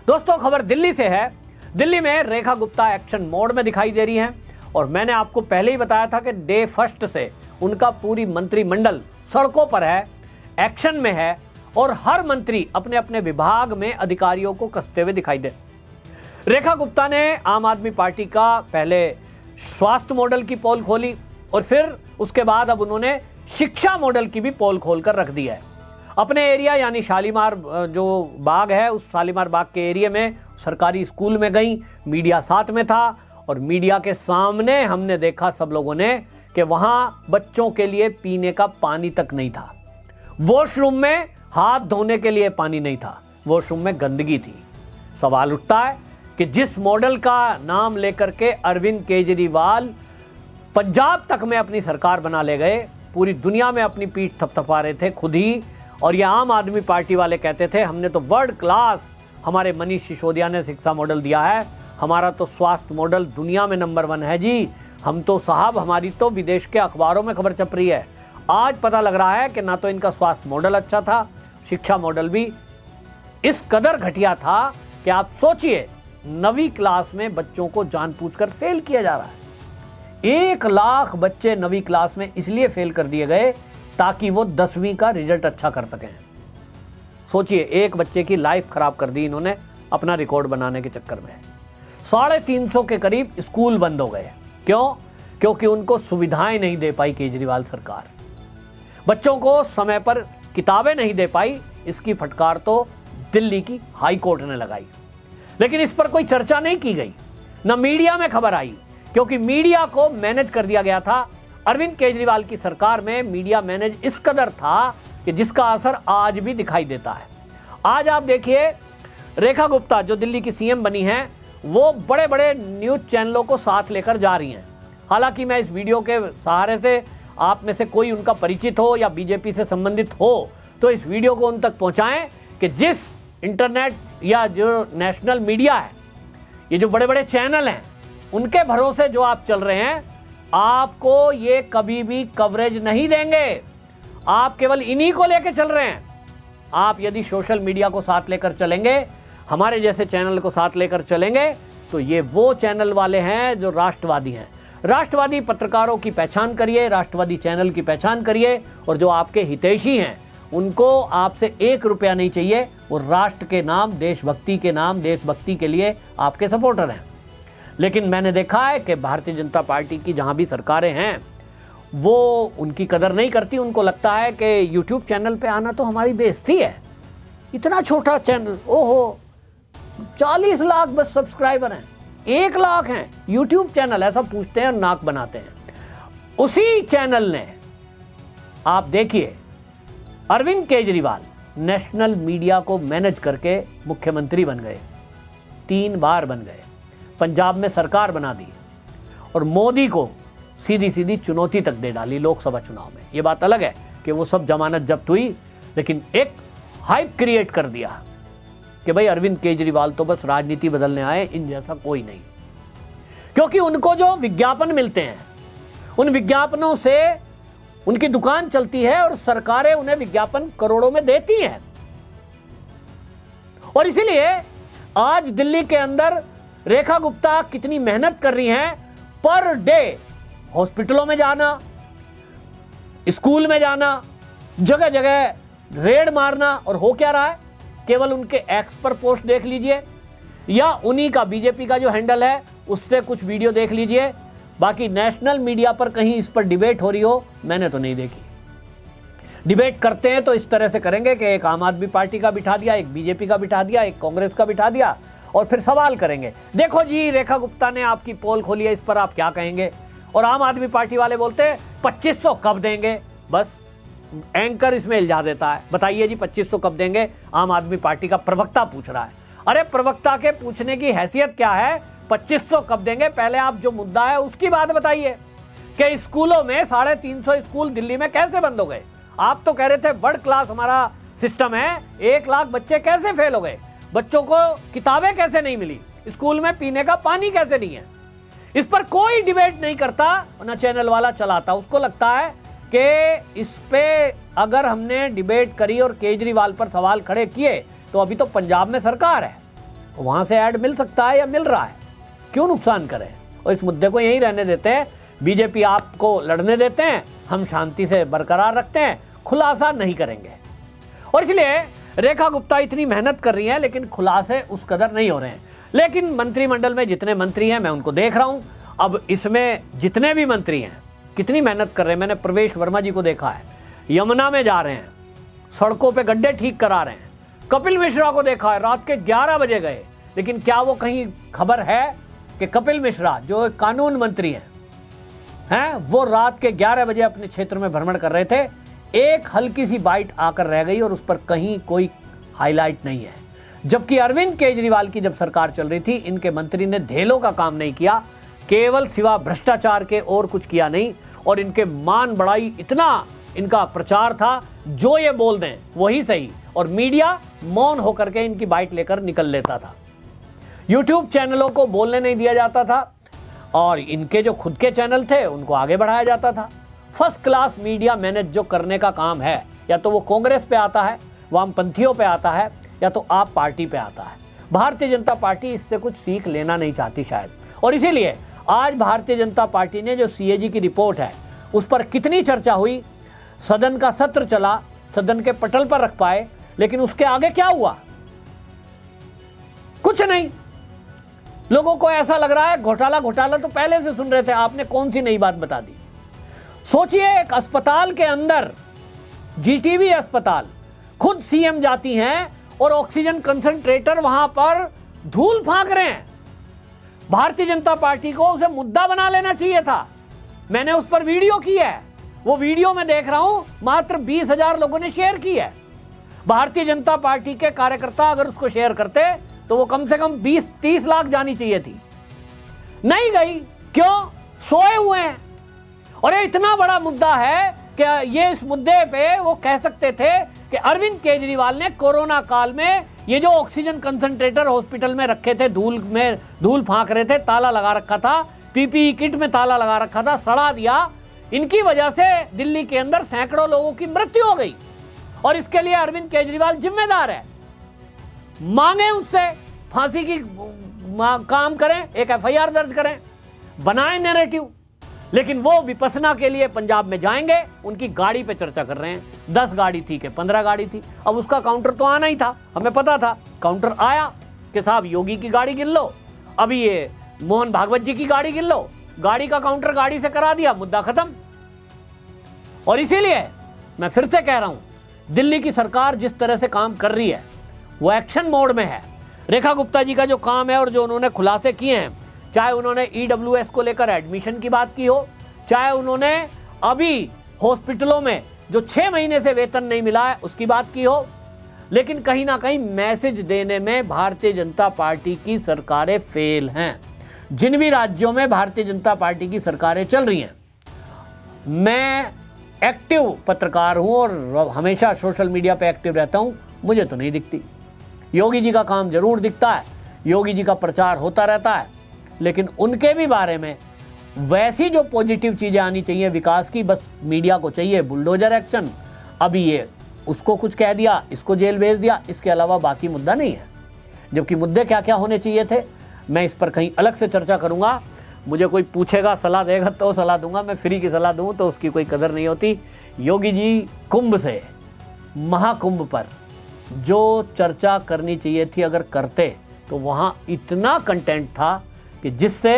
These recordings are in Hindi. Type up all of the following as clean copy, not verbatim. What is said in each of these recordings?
दोस्तों, खबर दिल्ली से है। दिल्ली में रेखा गुप्ता एक्शन मोड में दिखाई दे रही हैं और मैंने आपको पहले ही बताया था कि डे फर्स्ट से उनका पूरी मंत्रिमंडल सड़कों पर है, एक्शन में है और हर मंत्री अपने अपने विभाग में अधिकारियों को कसते हुए दिखाई दे। रेखा गुप्ता ने आम आदमी पार्टी का पहले स्वास्थ्य मॉडल की पोल खोली और फिर उसके बाद अब उन्होंने शिक्षा मॉडल की भी पोल खोलकर रख दी है। अपने एरिया यानी शालीमार जो बाग है, उस शालीमार बाग के एरिया में सरकारी स्कूल में गई, मीडिया साथ में था और मीडिया के सामने हमने देखा सब लोगों ने कि वहां बच्चों के लिए पीने का पानी तक नहीं था। वॉशरूम में हाथ धोने के लिए पानी नहीं था, वॉशरूम में गंदगी थी। सवाल उठता है कि जिस मॉडल का नाम लेकर के अरविंद केजरीवाल पंजाब तक में अपनी सरकार बना ले गए, पूरी दुनिया में अपनी पीठ थपथपा रहे थे खुद ही, और ये आम आदमी पार्टी वाले कहते थे हमने तो वर्ल्ड क्लास हमारे मनीष सिसोदिया ने शिक्षा मॉडल दिया है, हमारा तो स्वास्थ्य मॉडल दुनिया में नंबर 1 है जी, हम तो साहब, हमारी तो विदेश के अखबारों में खबर छप रही है। आज पता लग रहा है कि ना तो इनका स्वास्थ्य मॉडल अच्छा था, शिक्षा मॉडल भी इस कदर घटिया था कि आप सोचिए 9वीं क्लास में बच्चों को जानबूझकर फेल किया जा रहा है। 1 लाख बच्चे 9वीं क्लास में इसलिए फेल कर दिए गए ताकि वो 10वीं का रिजल्ट अच्छा कर सकें। सोचिए, एक बच्चे की लाइफ खराब कर दी इन्होंने अपना रिकॉर्ड बनाने के चक्कर में। 350 के करीब स्कूल बंद हो गए। क्यों? क्योंकि उनको सुविधाएं नहीं दे पाई केजरीवाल सरकार, बच्चों को समय पर किताबें नहीं दे पाई। इसकी फटकार तो दिल्ली की हाई कोर्ट ने लगाई, लेकिन इस पर कोई चर्चा नहीं की गई, न मीडिया में खबर आई, क्योंकि मीडिया को मैनेज कर दिया गया था। अरविंद केजरीवाल की सरकार में मीडिया मैनेज इस कदर था कि जिसका असर आज भी दिखाई देता है। आज आप देखिए, रेखा गुप्ता जो दिल्ली की सीएम बनी हैं, वो बड़े बड़े न्यूज चैनलों को साथ लेकर जा रही हैं। हालांकि मैं इस वीडियो के सहारे से आप में से कोई उनका परिचित हो या बीजेपी से संबंधित हो तो इस वीडियो को उन तक पहुंचाएं कि जिस इंटरनेट या जो नेशनल मीडिया है, ये जो बड़े बड़े चैनल हैं, उनके भरोसे जो आप चल रहे हैं, आपको ये कभी भी कवरेज नहीं देंगे। आप केवल इन्हीं को लेकर चल रहे हैं। आप यदि सोशल मीडिया को साथ लेकर चलेंगे, हमारे जैसे चैनल को साथ लेकर चलेंगे, तो ये वो चैनल वाले हैं जो राष्ट्रवादी हैं। राष्ट्रवादी पत्रकारों की पहचान करिए, राष्ट्रवादी चैनल की पहचान करिए, और जो आपके हितैषी हैं उनको आपसे 1 रुपया नहीं चाहिए। वो राष्ट्र के नाम, देशभक्ति के नाम, देशभक्ति के लिए आपके सपोर्टर हैं। लेकिन मैंने देखा है कि भारतीय जनता पार्टी की जहां भी सरकारें हैं, वो उनकी कदर नहीं करती। उनको लगता है कि यूट्यूब चैनल पे आना तो हमारी बेइज्जती है। इतना छोटा चैनल, ओहो, 40 लाख बस सब्सक्राइबर हैं, 1 लाख हैं यूट्यूब चैनल, ऐसा पूछते हैं और नाक बनाते हैं। उसी चैनल ने, आप देखिए, अरविंद केजरीवाल नेशनल मीडिया को मैनेज करके मुख्यमंत्री बन गए, 3 बार बन गए, पंजाब में सरकार बना दी और मोदी को सीधी सीधी चुनौती तक दे डाली लोकसभा चुनाव में। ये बात अलग है कि वो सब जमानत जब्त हुई, लेकिन एक हाइप क्रिएट कर दिया कि भाई अरविंद केजरीवाल तो बस राजनीति बदलने आए, इन जैसा कोई नहीं। क्योंकि उनको जो विज्ञापन मिलते हैं, उन विज्ञापनों से उनकी दुकान चलती है और सरकारें उन्हें विज्ञापन करोड़ों में देती हैं। और इसीलिए आज दिल्ली के अंदर रेखा गुप्ता कितनी मेहनत कर रही हैं, पर डे हॉस्पिटलों में जाना, स्कूल में जाना, जगह जगह रेड मारना, और हो क्या रहा है, केवल उनके एक्स पर पोस्ट देख लीजिए या उन्हीं का बीजेपी का जो हैंडल है उससे कुछ वीडियो देख लीजिए। बाकी नेशनल मीडिया पर कहीं इस पर डिबेट हो रही हो, मैंने तो नहीं देखी। डिबेट करते हैं तो इस तरह से करेंगे कि एक आम आदमी पार्टी का बिठा दिया, एक बीजेपी का बिठा दिया, एक कांग्रेस का बिठा दिया, और फिर सवाल करेंगे, देखो जी रेखा गुप्ता ने आपकी पोल खोली है, इस पर आप क्या कहेंगे। और आम आदमी पार्टी वाले बोलते हैं 2500 कब देंगे, बस एंकर इसमें इल्जा देता है, बताइए जी 2500 कब देंगे। आम आदमी पार्टी का प्रवक्ता पूछ रहा है। अरे प्रवक्ता के पूछने की हैसियत क्या है, 2500 कब देंगे, पहले आप जो मुद्दा है उसकी बात बताइए कि स्कूलों में 350 स्कूल दिल्ली में कैसे बंद हो गए। आप तो कह रहे थे वर्ल्ड क्लास हमारा सिस्टम है, 1 लाख बच्चे कैसे फेल हो गए, बच्चों को किताबें कैसे नहीं मिली, स्कूल में पीने का पानी कैसे नहीं है। इस पर कोई डिबेट नहीं करता, ना चैनल वाला चलाता। उसको लगता है कि इस पे अगर हमने डिबेट करी और केजरीवाल पर सवाल खड़े किए तो अभी तो पंजाब में सरकार है, वहां से ऐड मिल सकता है या मिल रहा है, क्यों नुकसान करें। और इस मुद्दे को यहीं रहने देते हैं, बीजेपी आपको लड़ने देते हैं, हम शांति से बरकरार रखते हैं, खुलासा नहीं करेंगे। और इसलिए रेखा गुप्ता इतनी मेहनत कर रही है लेकिन खुलासे उस कदर नहीं हो रहे हैं। लेकिन मंत्रिमंडल में जितने मंत्री हैं मैं उनको देख रहा हूं, अब इसमें जितने भी मंत्री हैं कितनी मेहनत कर रहे हैं। मैंने प्रवेश वर्मा जी को देखा है, यमुना में जा रहे हैं, सड़कों पे गड्ढे ठीक करा रहे हैं। कपिल मिश्रा को देखा है, रात के 11 बजे गए, लेकिन क्या वो कहीं खबर है कि कपिल मिश्रा जो कानून मंत्री हैं वो रात के 11 बजे अपने क्षेत्र में भ्रमण कर रहे थे। एक हल्की सी बाइट आकर रह गई और उस पर कहीं कोई हाईलाइट नहीं है। जबकि अरविंद केजरीवाल की जब सरकार चल रही थी, इनके मंत्री ने धेलों का काम नहीं किया, केवल सिवा भ्रष्टाचार के और कुछ किया नहीं। और इनके मान बढ़ाई इतना इनका प्रचार था, जो ये बोल दें वही सही, और मीडिया मौन होकर के इनकी बाइट लेकर निकल लेता था। यूट्यूब चैनलों को बोलने नहीं दिया जाता था और इनके जो खुद के चैनल थे उनको आगे बढ़ाया जाता था। फर्स्ट क्लास मीडिया मैनेज जो करने का काम है, या तो वो कांग्रेस पे आता है, वामपंथियों पे आता है, या तो आप पार्टी पे आता है। भारतीय जनता पार्टी इससे कुछ सीख लेना नहीं चाहती शायद, और इसीलिए आज भारतीय जनता पार्टी ने जो सीएजी की रिपोर्ट है उस पर कितनी चर्चा हुई, सदन का सत्र चला, सदन के पटल पर रख पाए, लेकिन उसके आगे क्या हुआ? कुछ नहीं। लोगों को ऐसा लग रहा है घोटाला घोटाला तो पहले से सुन रहे थे, आपने कौन सी नई बात बता दी। सोचिए, एक अस्पताल के अंदर, जीटीबी अस्पताल, खुद सीएम जाती हैं और ऑक्सीजन कंसंट्रेटर वहां पर धूल फांक रहे हैं। भारतीय जनता पार्टी को उसे मुद्दा बना लेना चाहिए था। मैंने उस पर वीडियो की है, वो वीडियो में देख रहा हूं मात्र 20,000 लोगों ने शेयर की है। भारतीय जनता पार्टी के कार्यकर्ता अगर उसको शेयर करते तो वो कम से कम 20-30 लाख जानी चाहिए थी, नहीं गई। क्यों? सोए हुए हैं। और ये इतना बड़ा मुद्दा है कि ये इस मुद्दे पे वो कह सकते थे कि अरविंद केजरीवाल ने कोरोना काल में ये जो ऑक्सीजन कंसंट्रेटर हॉस्पिटल में रखे थे, धूल फांक रहे थे, ताला लगा रखा था, पीपीई किट में ताला लगा रखा था, सड़ा दिया। इनकी वजह से दिल्ली के अंदर सैकड़ों लोगों की मृत्यु हो गई और इसके लिए अरविंद केजरीवाल जिम्मेदार है। मांगे उससे फांसी की काम करें, एक एफआईआर दर्ज करें, बनाएं नैरेटिव। लेकिन वो विपसना के लिए पंजाब में जाएंगे, उनकी गाड़ी पे चर्चा कर रहे हैं। 10 गाड़ी थी कि 15 गाड़ी थी, अब उसका काउंटर तो आना ही था, हमें पता था। काउंटर आया कि साहब योगी की गाड़ी गिन लो, अभी ये मोहन भागवत जी की गाड़ी गिन लो, गाड़ी का काउंटर गाड़ी से करा दिया, मुद्दा खत्म। और इसीलिए मैं फिर से कह रहा हूं, दिल्ली की सरकार जिस तरह से काम कर रही है वो एक्शन मोड में है। रेखा गुप्ता जी का जो काम है और जो उन्होंने खुलासे किए हैं, चाहे उन्होंने ईडब्ल्यूएस को लेकर एडमिशन की बात की हो, चाहे उन्होंने अभी हॉस्पिटलों में जो 6 महीने से वेतन नहीं मिला है उसकी बात की हो, लेकिन कहीं ना कहीं मैसेज देने में भारतीय जनता पार्टी की सरकारें फेल हैं। जिन भी राज्यों में भारतीय जनता पार्टी की सरकारें चल रही हैं, मैं एक्टिव पत्रकार हूं और हमेशा सोशल मीडिया पे एक्टिव रहता हूं, मुझे तो नहीं दिखती। योगी जी का काम जरूर दिखता है, योगी जी का प्रचार होता रहता है, लेकिन उनके भी बारे में वैसी जो पॉजिटिव चीजें आनी चाहिए विकास की, बस मीडिया को चाहिए बुलडोजर एक्शन। अभी ये उसको कुछ कह दिया, इसको जेल भेज दिया, इसके अलावा बाकी मुद्दा नहीं है। जबकि मुद्दे क्या क्या होने चाहिए थे, मैं इस पर कहीं अलग से चर्चा करूंगा। मुझे कोई पूछेगा, सलाह देगा तो सलाह दूंगा, मैं फ्री की सलाह दूं तो उसकी कोई कदर नहीं होती। योगी जी कुंभ से महाकुंभ पर जो चर्चा करनी चाहिए थी अगर करते तो वहां इतना कंटेंट था कि जिससे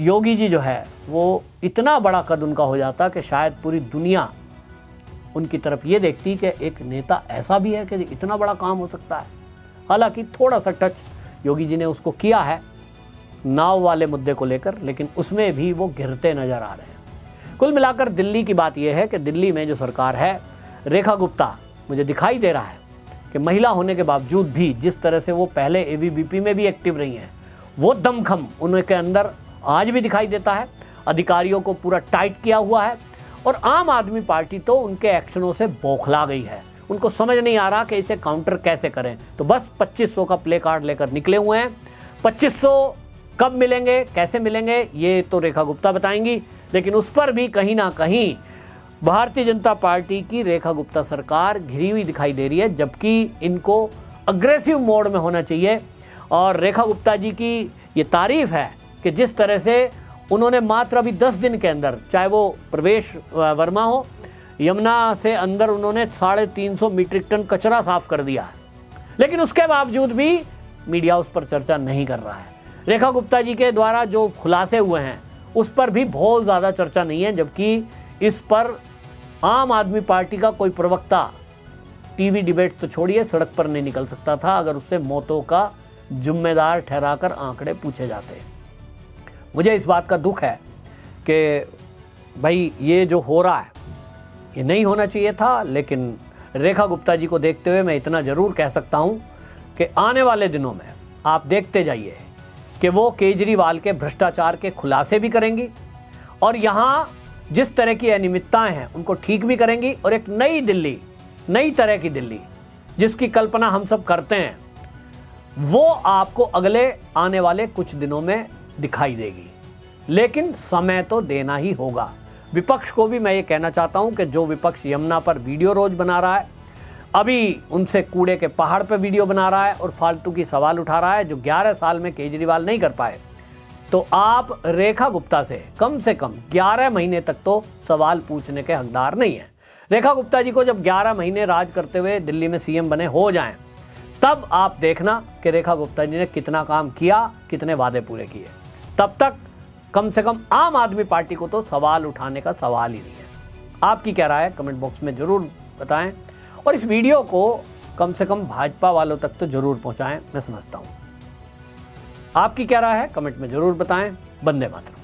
योगी जी जो है वो इतना बड़ा कद उनका हो जाता कि शायद पूरी दुनिया उनकी तरफ ये देखती कि एक नेता ऐसा भी है कि इतना बड़ा काम हो सकता है। हालांकि थोड़ा सा टच योगी जी ने उसको किया है नाव वाले मुद्दे को लेकर, लेकिन उसमें भी वो घिरते नजर आ रहे हैं। कुल मिलाकर दिल्ली की बात यह है कि दिल्ली में जो सरकार है, रेखा गुप्ता, मुझे दिखाई दे रहा है कि महिला होने के बावजूद भी जिस तरह से वो पहले एबीवीपी में भी एक्टिव रही हैं, वो दमखम उनके अंदर आज भी दिखाई देता है। अधिकारियों को पूरा टाइट किया हुआ है और आम आदमी पार्टी तो उनके एक्शनों से बौखला गई है। उनको समझ नहीं आ रहा कि इसे काउंटर कैसे करें, तो बस 2500 का प्ले कार्ड लेकर निकले हुए हैं। 2500 कब मिलेंगे, कैसे मिलेंगे, ये तो रेखा गुप्ता बताएंगी, लेकिन उस पर भी कहीं ना कहीं भारतीय जनता पार्टी की रेखा गुप्ता सरकार घिरी हुई दिखाई दे रही है। जबकि इनको अग्रेसिव मोड में होना चाहिए। और रेखा गुप्ता जी की ये तारीफ है कि जिस तरह से उन्होंने मात्र अभी 10 दिन के अंदर, चाहे वो प्रवेश वर्मा हो, यमुना से अंदर उन्होंने 350 मीट्रिक टन कचरा साफ कर दिया है, लेकिन उसके बावजूद भी मीडिया उस पर चर्चा नहीं कर रहा है। रेखा गुप्ता जी के द्वारा जो खुलासे हुए हैं उस पर भी बहुत ज़्यादा चर्चा नहीं है, जबकि इस पर आम आदमी पार्टी का कोई प्रवक्ता टीवी डिबेट तो छोड़िए, सड़क पर नहीं निकल सकता था अगर उससे मौतों का जिम्मेदार ठहराकर आंकड़े पूछे जाते। मुझे इस बात का दुख है कि भाई ये जो हो रहा है ये नहीं होना चाहिए था, लेकिन रेखा गुप्ता जी को देखते हुए मैं इतना ज़रूर कह सकता हूं कि आने वाले दिनों में आप देखते जाइए कि वो केजरीवाल के भ्रष्टाचार के खुलासे भी करेंगी और यहाँ जिस तरह की अनियमितताएं हैं उनको ठीक भी करेंगी, और एक नई दिल्ली, नई तरह की दिल्ली जिसकी कल्पना हम सब करते हैं, वो आपको अगले आने वाले कुछ दिनों में दिखाई देगी। लेकिन समय तो देना ही होगा। विपक्ष को भी मैं ये कहना चाहता हूं कि जो विपक्ष यमुना पर वीडियो रोज बना रहा है, अभी उनसे कूड़े के पहाड़ पर वीडियो बना रहा है और फालतू की सवाल उठा रहा है जो 11 साल में केजरीवाल नहीं कर पाए, तो आप रेखा गुप्ता से कम 11 महीने तक तो सवाल पूछने के हकदार नहीं हैं। रेखा गुप्ता जी को जब 11 महीने राज करते हुए दिल्ली में सीएम बने हो जाएं, तब आप देखना कि रेखा गुप्ता जी ने कितना काम किया, कितने वादे पूरे किए। तब तक कम से कम आम आदमी पार्टी को तो सवाल उठाने का सवाल ही नहीं है। आपकी क्या राय है कमेंट बॉक्स में ज़रूर बताएं, और इस वीडियो को कम से कम भाजपा वालों तक तो ज़रूर पहुंचाएं, मैं समझता हूं। आपकी क्या राय है कमेंट में ज़रूर बताएं। वंदे मातरम।